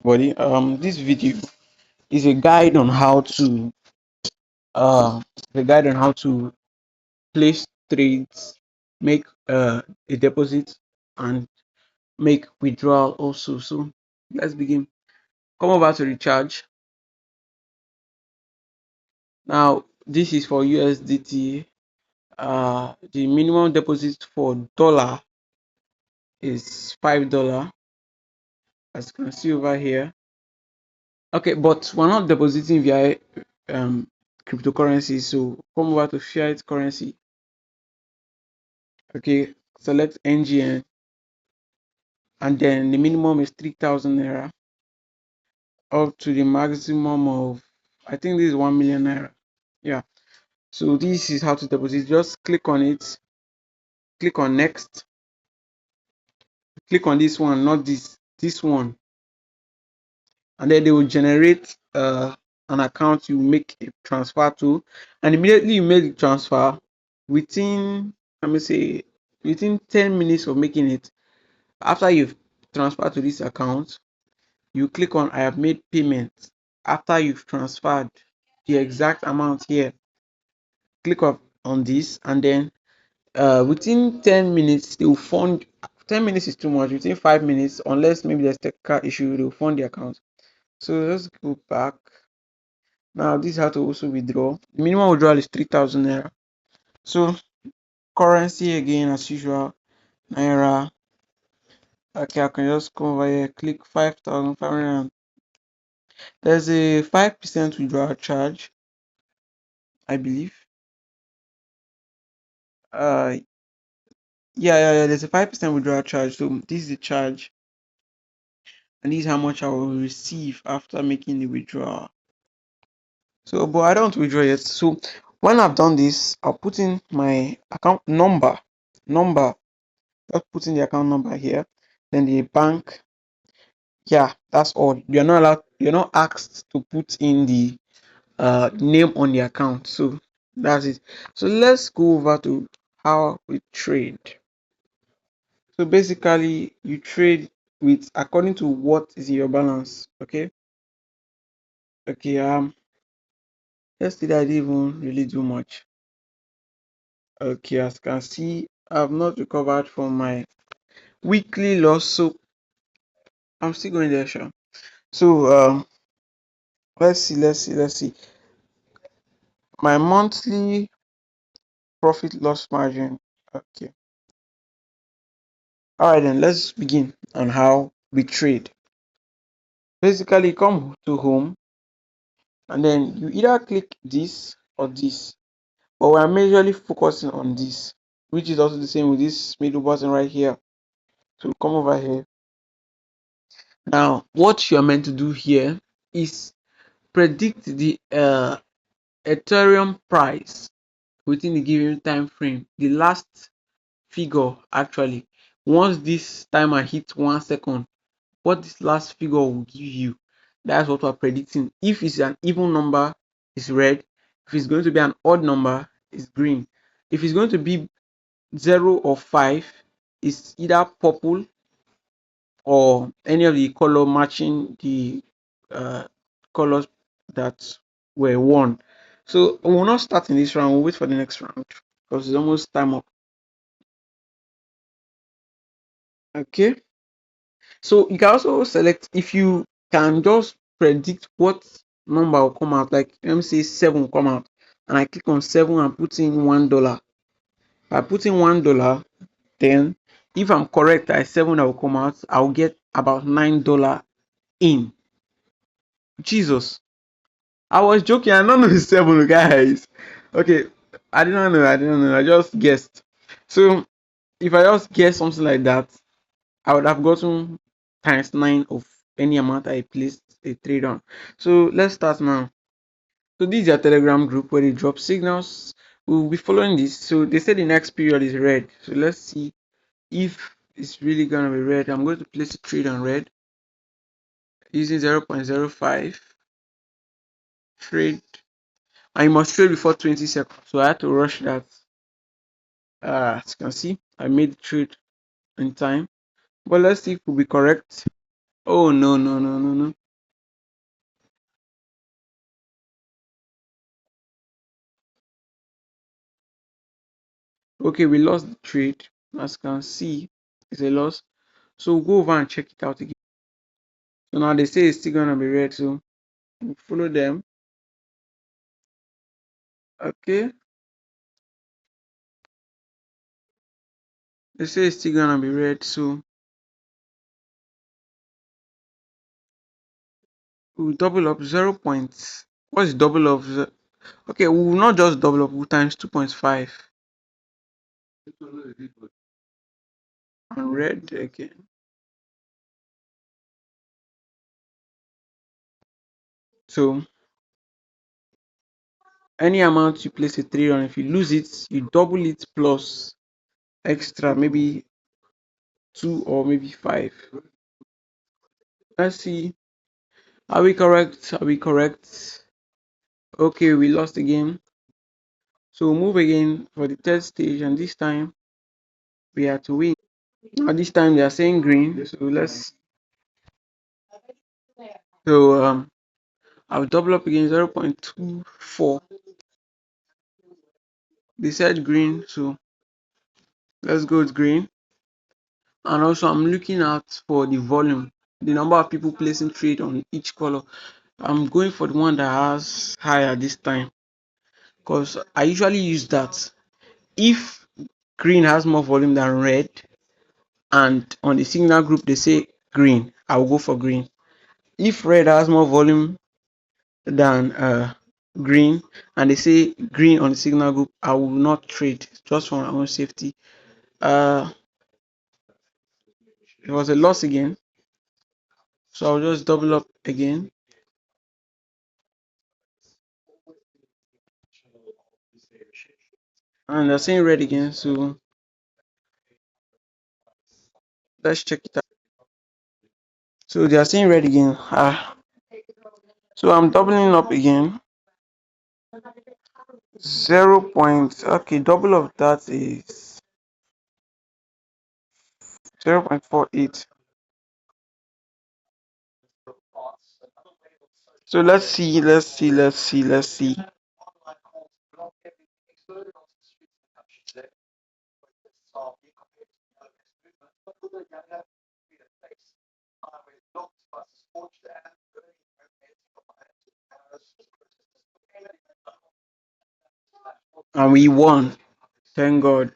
everybody. This video is a guide on how to uh the guide on how to place trades, make a deposit, and make withdrawal also. So let's begin. Come over to recharge. Now this is for USDT. The minimum deposit for dollar is $5, as you can see over here. Okay, but we're not depositing via cryptocurrency. So come over to fiat currency. Okay, select NGN, and then the minimum is 3,000 naira up to the maximum of, I think this is 1 million naira. Yeah. So this is how to deposit. Just click on it, click on next, click on this one, not this one, and then they will generate an account you make a transfer to, and immediately you make the transfer within, let me say, within 10 minutes of making it. After you've transferred to this account, you click on I have made payment. After you've transferred the exact amount here, click on this, and then within 10 minutes they will fund. 10 minutes is too much. Within 5 minutes, unless maybe there's technical issue, they will fund the account. So let's go back. Now this is how to also withdraw. The minimum withdrawal is 3,000 naira. So currency again as usual, naira. Okay, I can just come over here, click 5,500. There's a 5% withdrawal charge, I believe. Yeah, there's a 5% withdrawal charge. So this is the charge, and this is how much I will receive after making the withdrawal. So, but I don't withdraw yet. So when I've done this, I'll put in my account number. Just put in the account number here, then the bank. Yeah, that's all. You're not allowed. You're not asked to put in the name on the account. So that's it. So let's go over to how we trade. So basically, you trade with according to what is in your balance. Okay. Okay. Yesterday I didn't even really do much. Okay, as you can see, I've not recovered from my weekly loss, so I'm still going there, sure. So let's see. My monthly profit loss margin. Okay. All right, then let's begin on how we trade. Basically, come to home, and then you either click this or this, but we're majorly focusing on this, which is also the same with this middle button right here. So come over here. Now, what you're meant to do here is predict the Ethereum price within the given time frame. The last figure, actually, once this timer hits 1 second, what this last figure will give you, that's what we're predicting. If it's an even number, it's red. If it's going to be an odd number, it's green. If it's going to be 0 or 5, it's either purple or any of the color matching the colors that were won. So we will not start in this round. We'll wait for the next round because it's almost time up. Okay. So you can also select, if you can just predict what number will come out. Like let me say 7 will come out, and I click on 7 and put in $1. By putting $1, then if I'm correct at 7 that will come out, I'll get about $9 in. Jesus. I was joking. I don't know the 7, guys. Okay, I didn't know. I just guessed. So if I just guess something like that, I would have gotten times 9 of any amount I placed a trade on. So let's start now. So this is your Telegram group where they drop signals. We'll be following this. So they say the next period is red. So let's see if it's really gonna be red. I'm going to place a trade on red using 0.05 trade. And you must trade before 20 seconds. So I had to rush that. As you can see, I made the trade in time. But let's see if we'll be correct. Oh no, no, no, no, no. Okay, we lost the trade. As you can see, it's a loss. So we'll go over and check it out again. So now they say it's still gonna be red, so we'll follow them. Okay, they say it's still gonna be red, so we'll double up 0 point. What's the double of okay, we will not just double up, we'll times 2.5 and red again. So any amount you place a trade on, if you lose it, you double it plus extra, maybe 2 or maybe 5. Let's see. Are we correct? Are we correct? Okay, we lost again. So we'll move again for the third stage, and this time we are to win. Now this time they are saying green. So let's so I'll double up again 0.24. They said green, so let's go with green. And also I'm looking out for the volume, the number of people placing trade on each color. I'm going for the one that has higher this time because I usually use that. If green has more volume than red and on the signal group they say green, I will go for green. If red has more volume than green and they say green on the signal group, I will not trade just for my own safety. It was a loss again, so I'll just double up again. And they're saying red again, so let's check it out. So they are saying red again. So I'm doubling up again. 0 point, okay, double of that is 0.48. So let's see. And we won. Thank God.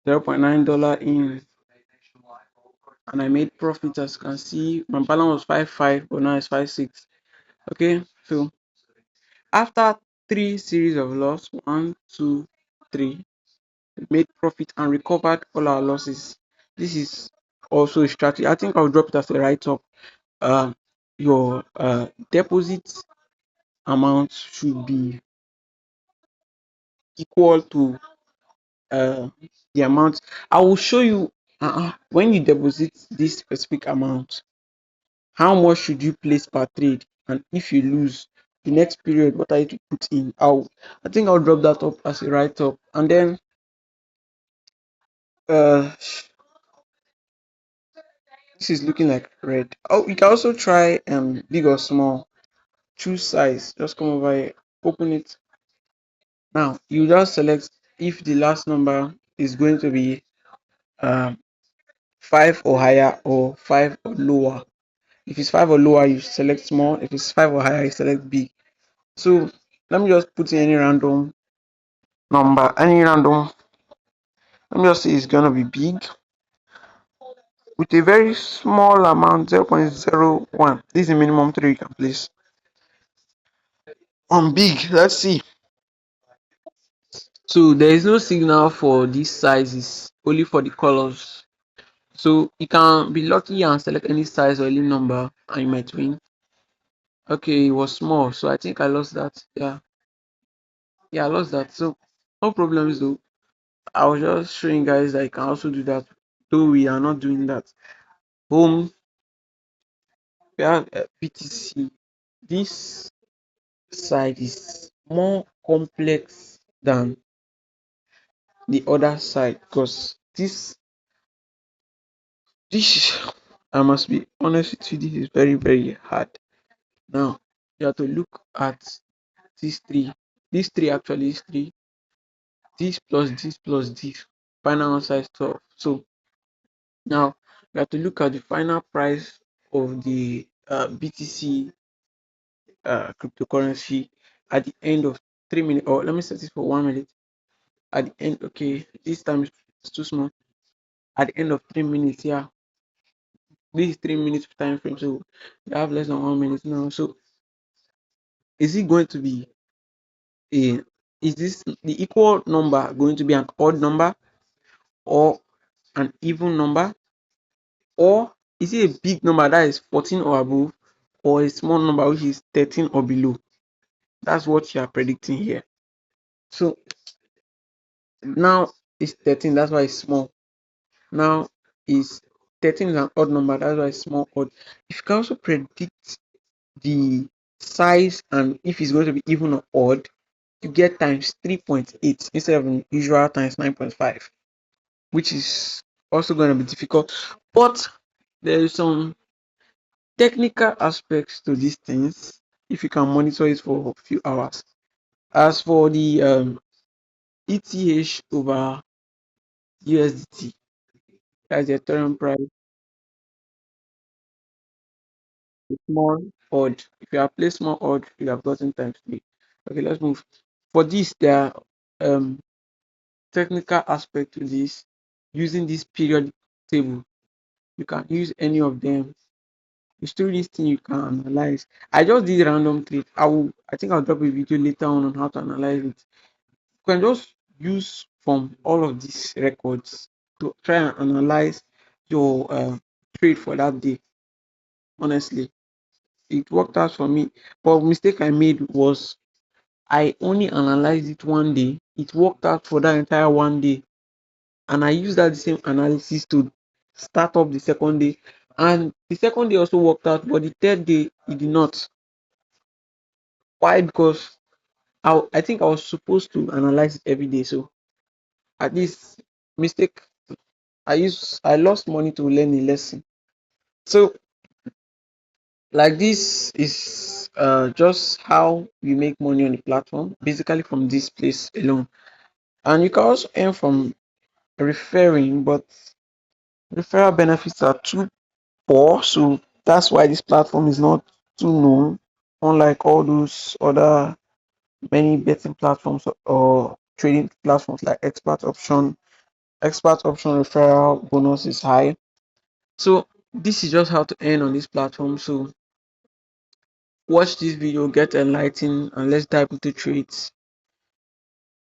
$0.9 in. And I made profit, as you can see. My balance was 5.5, but now it's 5.6. Okay, so after 3 series of loss, 1, 2, 3, we made profit and recovered all our losses. This is also a strategy. I think I'll drop it as a write-up. Your deposit amount should be equal to the amount. I will show you when you deposit this specific amount, how much should you place per trade, and if you lose the next period, what are you to put in. I think I'll drop that up as a write-up. And then uh this is looking like red. Oh, you can also try big or small. Choose size. Just come over here, open it. Now you just select if the last number is going to be um 5 or higher or 5 or lower. If it's 5 or lower, you select small. If it's 5 or higher, you select big. So let me just put in any random number, any random. Let me just say it's gonna be big with a very small amount, 0.01. This is the minimum trade you can place on big. Let's see. So there is no signal for these sizes, only for the colors. So you can be lucky and select any size or any number and you might win. Okay, it was small, so I think I lost that. Yeah, I lost that. So no problems though. I was just showing guys that you can also do that, though we are not doing that. Home, we have PTC. This side is more complex than the other side because this I must be honest with you, this is very, very hard. Now, you have to look at these three. These three actually is three. This plus this. Final answer is 12. So now you have to look at the final price of the BTC cryptocurrency at the end of 3 minutes. Or let me set it for 1 minute. At the end, okay, this time is too small. At the end of 3 minutes, yeah, this is 3 minutes time frame. So you have less than 1 minute now. So is it going to be a is this the equal number going to be an odd number or an even number, or is it a big number that is 14 or above, or a small number which is 13 or below? That's what you are predicting here. So now it's 13, that's why it's small. Now is 13 is an odd number, that's why it's small odd. If you can also predict the size and if it's going to be even or odd, you get times 3.8 instead of the usual times 9.5, which is also going to be difficult. But there is some technical aspects to these things if you can monitor it for a few hours. As for the ETH over USDT, that's the Ethereum price, small odd. If you have placed small odd, you have gotten times three. Okay, let's move. For this, there are technical aspect to this. Using this periodic table, you can use any of them. It's through this thing you can analyze. I just did random trade. I think I'll drop a video later on how to analyze it. You can just use from all of these records to try and analyze your trade for that day. Honestly, it worked out for me. But mistake I made was I only analyzed it one day. It worked out for that entire one day, and I used that same analysis to start up the second day. And the second day also worked out, but the third day it did not. Why? Because I think I was supposed to analyze it every day. So at least mistake I lost money to learn a lesson. So like this is just how we make money on the platform, basically from this place alone. And you can also earn from referring, but referral benefits are too poor. So that's why this platform is not too known, unlike all those other many betting platforms or trading platforms like expert option. Expert option referral bonus is high. So this is just how to earn on this platform. So watch this video, get enlightened, and let's dive into trades.